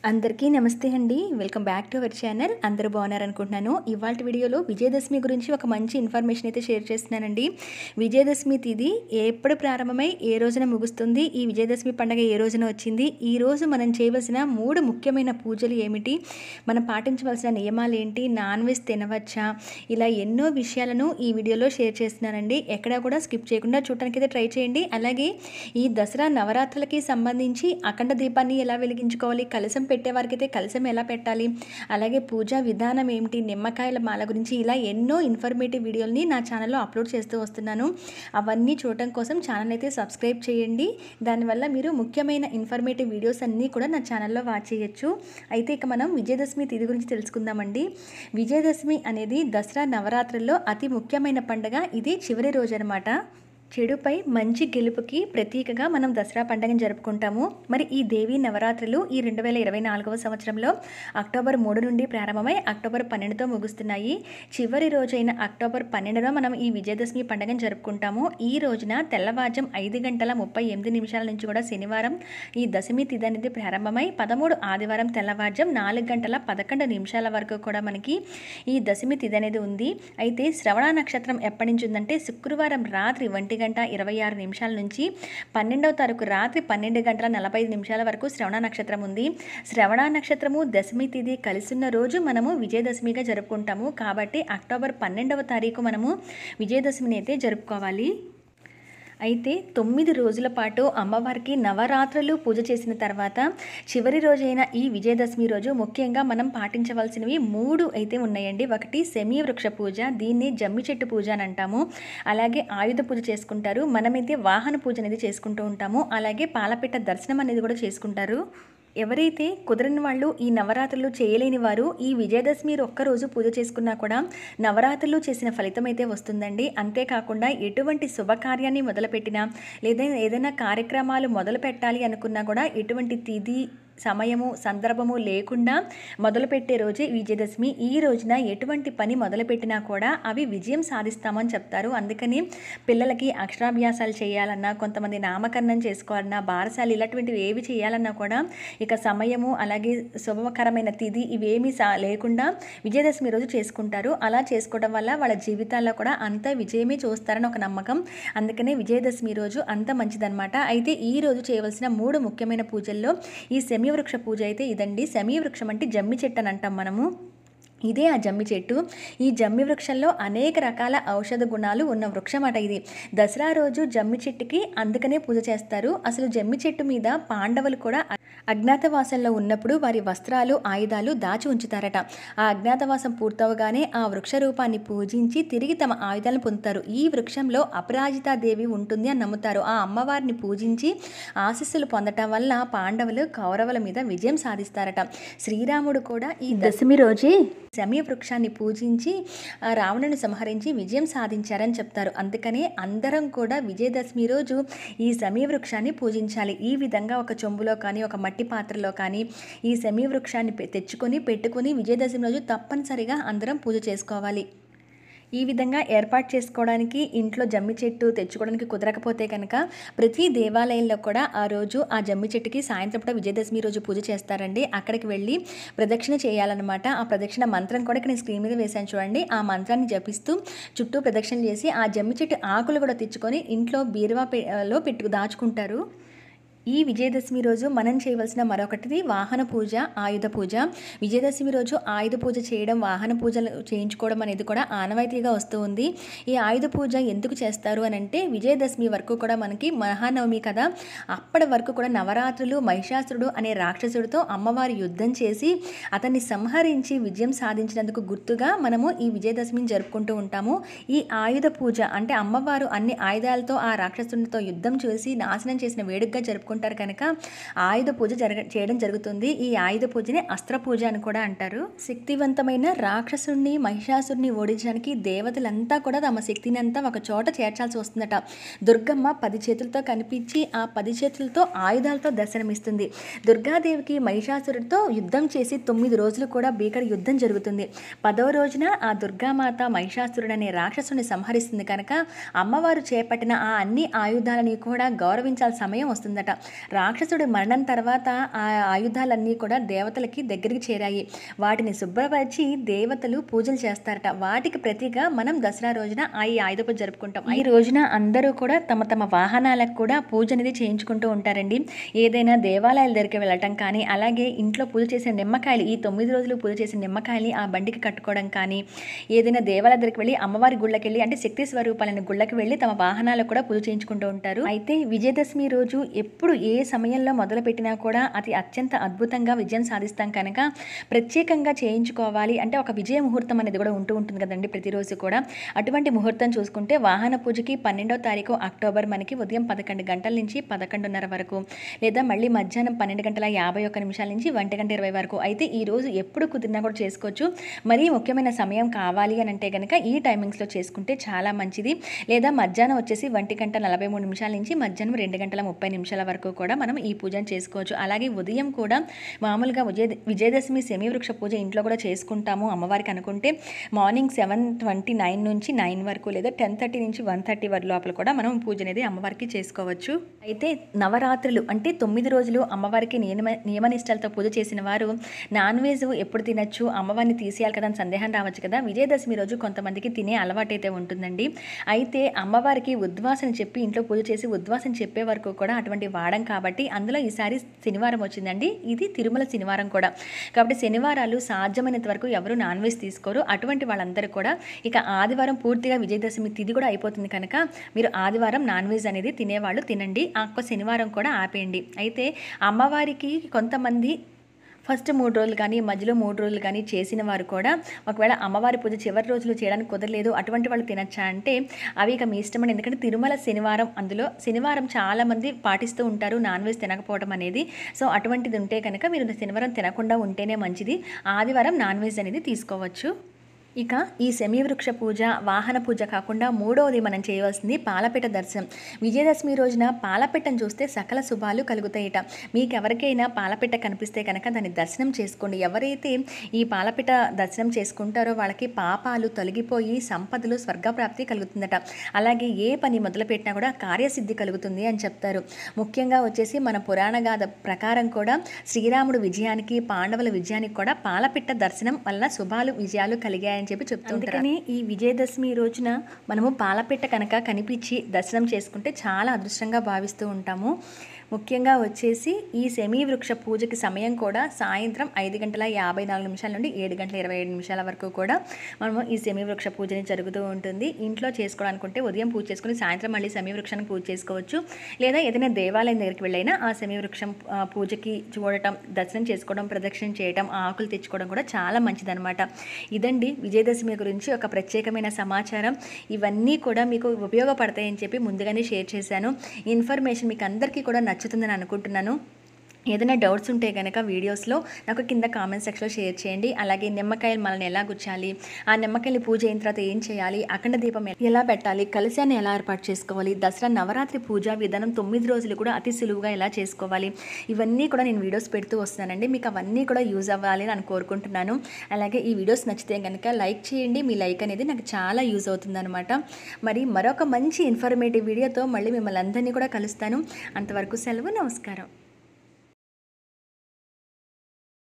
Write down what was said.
అందరికీ నమస్తే అండి. Welcome back to our channel. అందరూ బాగున్నారనుకుంటున్నాను. ఇవాల్టి వీడియోలో విజయదశమి గురించి ఒక మంచి ఇన్ఫర్మేషన్ అయితే షేర్ చేస్తున్నానండి. విజయదశమి తిథి ఎప్పుడు ప్రారంభమై ఏ రోజున ముగుస్తుంది, ఈ విజయదశమి పండుగ ఏ రోజున వచ్చింది, ఈ రోజు మనం చేయవలసిన 3 ముఖ్యమైన పూజలు ఏమిటి, మనం పాటించవలసిన నియమాలు ఏంటి, నాన్ వెజ్ తినవచ్చా, ఇలా ఎన్నో విషయాలను ఈ వీడియోలో షేర్ చేస్తున్నానండి. ఎక్కడా కూడా స్కిప్ చేయకుండా చూడటానికి అయితే ట్రై చేయండి. అలాగే ఈ దసరా నవరాత్రులకి సంబంధించి అఖండ దీపాన్ని ఎలా వెలిగించుకోవాలి, కలశం పెట్టేవారికి అయితే కలశం ఎలా పెట్టాలి, అలాగే పూజా విధానం ఏమిటి, నిమ్మకాయల మాల గురించి ఇలా ఎన్నో ఇన్ఫర్మేటివ్ వీడియోల్ని నా ఛానల్లో అప్లోడ్ చేస్తూ వస్తున్నాను. అవన్నీ చూడటం కోసం ఛానల్ అయితే సబ్స్క్రైబ్ చేయండి. దానివల్ల మీరు ముఖ్యమైన ఇన్ఫర్మేటివ్ వీడియోస్ అన్నీ కూడా నా ఛానల్లో వాచ్ చేయొచ్చు. అయితే ఇక మనం విజయదశమి తిథి గురించి తెలుసుకుందామండి. విజయదశమి అనేది దసరా నవరాత్రుల్లో అతి ముఖ్యమైన పండుగ. ఇది చివరి రోజు అనమాట. చెడుపై మంచి గెలుపుకి ప్రతీకగా మనం దసరా పండుగను జరుపుకుంటాము. మరి ఈ దేవీ నవరాత్రులు ఈ 2024వ సంవత్సరంలో అక్టోబర్ 3 నుండి ప్రారంభమై అక్టోబర్ 12తో ముగుస్తున్నాయి. చివరి రోజైన అక్టోబర్ 12లో మనం ఈ విజయదశమి పండుగను జరుపుకుంటాము. ఈ రోజున తెల్లవారుజాము 5:38 నుంచి కూడా శనివారం ఈ దశమి తిథి అనేది ప్రారంభమై 13 ఆదివారం తెల్లవారుజాము 4:11 వరకు కూడా మనకి ఈ దశమి తిథి అనేది ఉంది. అయితే శ్రవణ నక్షత్రం ఎప్పటి నుంచి ఉందంటే శుక్రవారం రాత్రి 1:26 నుంచి 12వ తారీఖు రాత్రి 12:45 వరకు శ్రవణ నక్షత్రం ఉంది. శ్రవణ నక్షత్రము దశమి తిథి కలిసున్న రోజు మనము విజయదశమిగా జరుపుకుంటాము. కాబట్టి అక్టోబర్ 12వ తారీఖు మనము విజయదశమిని అయితే జరుపుకోవాలి. అయితే 9 రోజుల పాటు అమ్మవారికి నవరాత్రులు పూజ చేసిన తర్వాత చివరి రోజైన ఈ విజయదశమి రోజు ముఖ్యంగా మనం పాటించవలసినవి 3 అయితే ఉన్నాయండి. ఒకటి శమీ వృక్ష పూజ, దీన్ని జమ్మి చెట్టు పూజ అని అంటాము. అలాగే ఆయుధ పూజ చేసుకుంటారు. మనమైతే వాహన పూజ అనేది చేసుకుంటూ ఉంటాము. అలాగే పాలపిట్ట దర్శనం అనేది కూడా చేసుకుంటారు. ఎవరైతే కుదరని వాళ్ళు, ఈ నవరాత్రులు చేయలేని వారు ఈ విజయదశమి ఒక్కరోజు పూజ చేసుకున్నా కూడా నవరాత్రులు చేసిన ఫలితం అయితే వస్తుందండి. అంతేకాకుండా ఎటువంటి శుభకార్యాన్ని మొదలుపెట్టినా లేదా ఏదైనా కార్యక్రమాలు మొదలు పెట్టాలి అనుకున్నా కూడా ఎటువంటి తిథి, సమయము, సందర్భము లేకుండా మొదలుపెట్టే రోజే విజయదశమి. ఈ రోజున ఎటువంటి పని మొదలుపెట్టినా కూడా అవి విజయం సాధిస్తామని చెప్తారు. అందుకని పిల్లలకి అక్షరాభ్యాసాలు చేయాలన్నా, కొంతమంది నామకరణం చేసుకోవాలన్నా, బారసాలు ఇలాంటివి ఏవి చేయాలన్నా కూడా ఇక సమయము అలాగే శుభకరమైన తిథి ఇవేమీ లేకుండా విజయదశమి రోజు చేసుకుంటారు. అలా చేసుకోవడం వల్ల వాళ్ళ జీవితాల్లో కూడా అంత విజయమే చూస్తారని ఒక నమ్మకం. అందుకనే విజయదశమి రోజు అంత మంచిదన్నమాట. అయితే ఈ రోజు చేయవలసిన 3 ముఖ్యమైన పూజల్లో ఈ శమీ వృక్ష పూజ అయితే ఇదండి. శమీ వృక్షం అంటే జమ్మి చెట్టు అని అంటాం మనము. ఇదే ఆ జమ్మి చెట్టు. ఈ జమ్మి వృక్షంలో అనేక రకాల ఔషధ గుణాలు ఉన్న వృక్షం అట ఇది. దసరా రోజు జమ్మి చెట్టుకి అందుకనే పూజ చేస్తారు. అసలు జమ్మి చెట్టు మీద పాండవులు కూడా అజ్ఞాతవాసంలో ఉన్నప్పుడు వారి వస్త్రాలు, ఆయుధాలు దాచి ఉంచుతారట. ఆ అజ్ఞాతవాసం పూర్తవగానే ఆ వృక్ష రూపాన్ని పూజించి తిరిగి తమ ఆయుధాలను పొందుతారు. ఈ వృక్షంలో అపరాజితాదేవి ఉంటుంది అని నమ్ముతారు. ఆ అమ్మవారిని పూజించి ఆశీస్సులు పొందటం వల్ల పాండవులు కౌరవుల మీద విజయం సాధిస్తారట. శ్రీరాముడు కూడా ఈ దశమి రోజే శమీ వృక్షాన్ని పూజించి రావణుని సంహరించి విజయం సాధించారని చెప్తారు. అందుకనే అందరం కూడా విజయదశమి రోజు ఈ శమీ వృక్షాన్ని పూజించాలి. ఈ విధంగా ఒక చెంబులో కానీ, ఒక మట్టి పాత్రలో కానీ ఈ శమీ వృక్షాన్ని తెచ్చుకొని పెట్టుకొని విజయదశమి రోజు తప్పనిసరిగా అందరం పూజ చేసుకోవాలి. ఈ విధంగా ఏర్పాటు చేసుకోవడానికి ఇంట్లో జమ్మి చెట్టు తెచ్చుకోవడానికి కుదరకపోతే కనుక ప్రతి దేవాలయంలో కూడా ఆ రోజు ఆ జమ్మి చెట్టుకి సాయంత్రం పూట విజయదశమి రోజు పూజ చేస్తారండి. అక్కడికి వెళ్ళి ప్రదక్షిణ చేయాలన్నమాట. ఆ ప్రదక్షిణ మంత్రం కూడా ఇక్కడ నేను స్క్రీన్ మీద వేశాను చూడండి. ఆ మంత్రాన్ని జపిస్తూ చుట్టూ ప్రదక్షిణ చేసి ఆ జమ్మి చెట్టు ఆకులు కూడా తెచ్చుకొని ఇంట్లో బీరువాలో దాచుకుంటారు. ఈ విజయదశమి రోజు మనం చేయవలసిన మరొకటిది వాహన పూజ, ఆయుధ పూజ. విజయదశమి రోజు ఆయుధ పూజ చేయడం, వాహన పూజలు చేయించుకోవడం అనేది కూడా ఆనవాయితీగా వస్తూ ఉంది. ఈ ఆయుధ పూజ ఎందుకు చేస్తారు అని అంటే విజయదశమి వరకు కూడా మనకి మహానవమి కదా, అప్పటి వరకు కూడా నవరాత్రులు మహిషాసురుడు అనే రాక్షసుడితో అమ్మవారి యుద్ధం చేసి అతన్ని సంహరించి విజయం సాధించినందుకు గుర్తుగా మనము ఈ విజయదశమిని జరుపుకుంటూ ఉంటాము. ఈ ఆయుధ పూజ అంటే అమ్మవారు అన్ని ఆయుధాలతో ఆ రాక్షసుడితో యుద్ధం చేసి నాశనం చేసిన వేడుకగా జరుపుకుంటారు కనుక ఆయుధ పూజ చేయడం జరుగుతుంది. ఈ ఆయుధ పూజని అస్త్ర పూజ అని కూడా అంటారు. శక్తివంతమైన రాక్షసుడిని, మహిషాసుడిని ఓడించడానికి దేవతలంతా కూడా తమ శక్తిని అంతా ఒక చోట చేర్చాల్సి వస్తుందట. దుర్గమ్మ 10 చేతులతో కనిపించి ఆ 10 చేతులతో ఆయుధాలతో దర్శనమిస్తుంది. దుర్గాదేవికి మహిషాసురుడితో యుద్ధం చేసి 9 రోజులు కూడా భీకర యుద్ధం జరుగుతుంది. 10వ రోజున ఆ దుర్గామాత మహిషాసురుడు అనే రాక్షసుని సంహరిస్తుంది కనుక అమ్మవారు చేపట్టిన ఆ అన్ని ఆయుధాలని కూడా గౌరవించాల్సిన సమయం వస్తుందట. రాక్షసుడి మరణం తర్వాత ఆ ఆయుధాలన్నీ కూడా దేవతలకి దగ్గరికి చేరాయి. వాటిని శుభ్రపరిచి దేవతలు పూజలు చేస్తారట. వాటికి ప్రతిగా మనం దసరా రోజున ఈ ఆయుధ పూజ జరుపుకుంటాం. ఈ రోజున అందరూ కూడా తమ తమ వాహనాలకు కూడా పూజ అనేది చేయించుకుంటూ ఉంటారండి. ఏదైనా దేవాలయాల దగ్గరికి వెళ్ళటం కానీ, అలాగే ఇంట్లో పూజ చేసిన నిమ్మకాయలు, ఈ 9 రోజులు పూజ చేసిన నిమ్మకాయల్ని ఆ బండికి కట్టుకోవడం కానీ, ఏదైనా దేవాలయ దగ్గరికి వెళ్ళి అమ్మవారి గుళ్ళకి వెళ్ళి అంటే శక్తి స్వరూపాలైన గుళ్ళకి వెళ్ళి తమ వాహనాలకు కూడా పూజ చేయించుకుంటూ ఉంటారు. అయితే విజయదశమి రోజు ఎప్పుడు ఏ సమయంలో మొదలుపెట్టినా కూడా అది అత్యంత అద్భుతంగా విజయం సాధిస్తాం కనుక ప్రత్యేకంగా చేయించుకోవాలి. అంటే ఒక విజయ ముహూర్తం అనేది కూడా ఉంటుంది కదండి ప్రతిరోజు కూడా. అటువంటి ముహూర్తం చూసుకుంటే వాహన పూజకి 12వ తారీఖు అక్టోబర్ మనకి ఉదయం 11 గంటల నుంచి 11:30 వరకు, లేదా మళ్ళీ మధ్యాహ్నం 12:51 నుంచి 1:20 వరకు. అయితే ఈ రోజు ఎప్పుడు కుదిరినా కూడా చేసుకోవచ్చు. మరీ ముఖ్యమైన సమయం కావాలి అని అంటే కనుక ఈ టైమింగ్స్లో చేసుకుంటే చాలా మంచిది. లేదా మధ్యాహ్నం వచ్చేసి 1:43 నుంచి మధ్యాహ్నం 2:30 వరకు కూడా మనం ఈ పూజను చేసుకోవచ్చు. అలాగే ఉదయం కూడా మామూలుగా విజయదశమి శమీ వృక్ష పూజ ఇంట్లో కూడా చేసుకుంటాము అమ్మవారికి అనుకుంటే మార్నింగ్ 7:29 నుంచి 9 వరకు, లేదా 10:30 నుంచి 1:30 వరకు లోపల కూడా మనం పూజ అనేది అమ్మవారికి చేసుకోవచ్చు. అయితే నవరాత్రులు అంటే 9 రోజులు అమ్మవారికి నియమనిష్టలతో పూజ చేసిన వారు నాన్ వెజ్ ఎప్పుడు తినచ్చు, అమ్మవారిని తీసేయాలి కదా అని సందేహం రావచ్చు కదా. విజయదశమి రోజు కొంతమందికి తినే అలవాటైతే ఉంటుందండి. అయితే అమ్మవారికి ఉద్వాసన చెప్పి ఇంట్లో పూజ చేసి ఉద్వాసన చెప్పే వరకు కూడా అటువంటి వాడం కాబట్టి అందులో ఈసారి శనివారం వచ్చిందండి. ఇది తిరుమల శనివారం కూడా కాబట్టి శనివారాలు సాధ్యమైనంత వరకు ఎవరు నాన్ వెజ్ తీసుకోరు. అటువంటి వాళ్ళందరూ కూడా ఇక ఆదివారం పూర్తిగా విజయదశమి తిథి కూడా అయిపోతుంది కనుక మీరు ఆదివారం నాన్ వెజ్ అనేది తినేవాళ్ళు తినండి, శనివారం కూడా ఆపేయండి. అయితే అమ్మవారికి కొంతమంది ఫస్ట్ 3 రోజులు కానీ మధ్యలో 3 రోజులు కానీ చేసిన వారు కూడా ఒకవేళ అమ్మవారి పూజ చివరి రోజులు చేయడానికి కుదరలేదు అటువంటి వాళ్ళు తినచ్చా అంటే అవి ఇక మీ ఇష్టమని. ఎందుకంటే తిరుమల శనివారం, అందులో శనివారం చాలామంది పాటిస్తూ ఉంటారు నాన్ వెజ్ తినకపోవడం అనేది. సో అటువంటిది ఉంటే కనుక మీరు శనివారం తినకుండా ఉంటేనే మంచిది. ఆదివారం నాన్ వెజ్ అనేది తీసుకోవచ్చు. ఇక ఈ శమీ వృక్ష పూజ, వాహన పూజ కాకుండా మూడవది మనం చేయవలసింది పాలపిట్ట దర్శనం. విజయదశమి రోజున పాలపిట్టను చూస్తే సకల శుభాలు కలుగుతాయిట. మీకు ఎవరికైనా పాలపిట్ట కనిపిస్తే కనుక దాన్ని దర్శనం చేసుకోండి. ఎవరైతే ఈ పాలపిట్ట దర్శనం చేసుకుంటారో వాళ్ళకి పాపాలు తొలగిపోయి సంపదలు, స్వర్గప్రాప్తి కలుగుతుందట. అలాగే ఏ పని మొదలుపెట్టినా కూడా కార్యసిద్ధి కలుగుతుంది అని చెప్తారు. ముఖ్యంగా వచ్చేసి మన పురాణ గాథ ప్రకారం కూడా శ్రీరాముడు విజయానికి, పాండవుల విజయానికి కూడా పాలపిట్ట దర్శనం వల్ల శుభాలు, విజయాలు కలిగాయని చెప్పి చెప్తుంటారు. ఈ విజయదశమి రోజున మనము పాలపిట్ట కనుక కనిపించి దర్శనం చేసుకుంటే చాలా అదృష్టంగా భావిస్తూ ఉంటాము. ముఖ్యంగా వచ్చేసి ఈ శమీ వృక్ష పూజకి సమయం కూడా సాయంత్రం 5:54 నుండి 7:27 వరకు కూడా మనము ఈ శమీ వృక్ష పూజని జరుగుతూ ఉంటుంది. ఇంట్లో చేసుకోవాలనుకుంటే ఉదయం పూజ చేసుకుని సాయంత్రం మళ్ళీ శమీ వృక్షానికి పూజ చేసుకోవచ్చు. లేదా ఏదైనా దేవాలయం దగ్గరికి వెళ్ళైనా ఆ శమీ వృక్షం పూజకి చూడటం, దర్శనం చేసుకోవడం, ప్రదక్షిణ చేయడం, ఆకులు తెచ్చుకోవడం కూడా చాలా మంచిదన్నమాట. ఇదండి విజయదశమి గురించి ఒక ప్రత్యేకమైన సమాచారం. ఇవన్నీ కూడా మీకు ఉపయోగపడతాయని చెప్పి ముందుగానే షేర్ చేశాను. ఇన్ఫర్మేషన్ మీకు అందరికీ కూడా నచ్చుతుందని అనుకుంటున్నాను. ఏదైనా డౌట్స్ ఉంటే కనుక వీడియోస్లో నాకు కింద కామెంట్ సెక్షన్లో షేర్ చేయండి. అలాగే నిమ్మకాయలు మనల్ని ఎలా గుచ్చాలి, ఆ నిమ్మకాయలు పూజ అయిన తర్వాత ఏం చేయాలి, అఖండ దీపం ఎలా పెట్టాలి, కలశాన్ని ఎలా ఏర్పాటు చేసుకోవాలి, దసరా నవరాత్రి పూజా విధానం 9 రోజులు కూడా అతి సులువుగా ఎలా చేసుకోవాలి, ఇవన్నీ కూడా నేను వీడియోస్ పెడుతూ వస్తున్నానండి. మీకు అవన్నీ కూడా యూజ్ అవ్వాలి అని కోరుకుంటున్నాను. అలాగే ఈ వీడియోస్ నచ్చితే కనుక లైక్ చేయండి. మీ లైక్ అనేది నాకు చాలా యూజ్ అవుతుందన్నమాట. మరి మరొక మంచి ఇన్ఫర్మేటివ్ వీడియోతో మళ్ళీ మిమ్మల్ని అందరినీ కూడా కలుస్తాను. అంతవరకు సెలవు, నమస్కారం.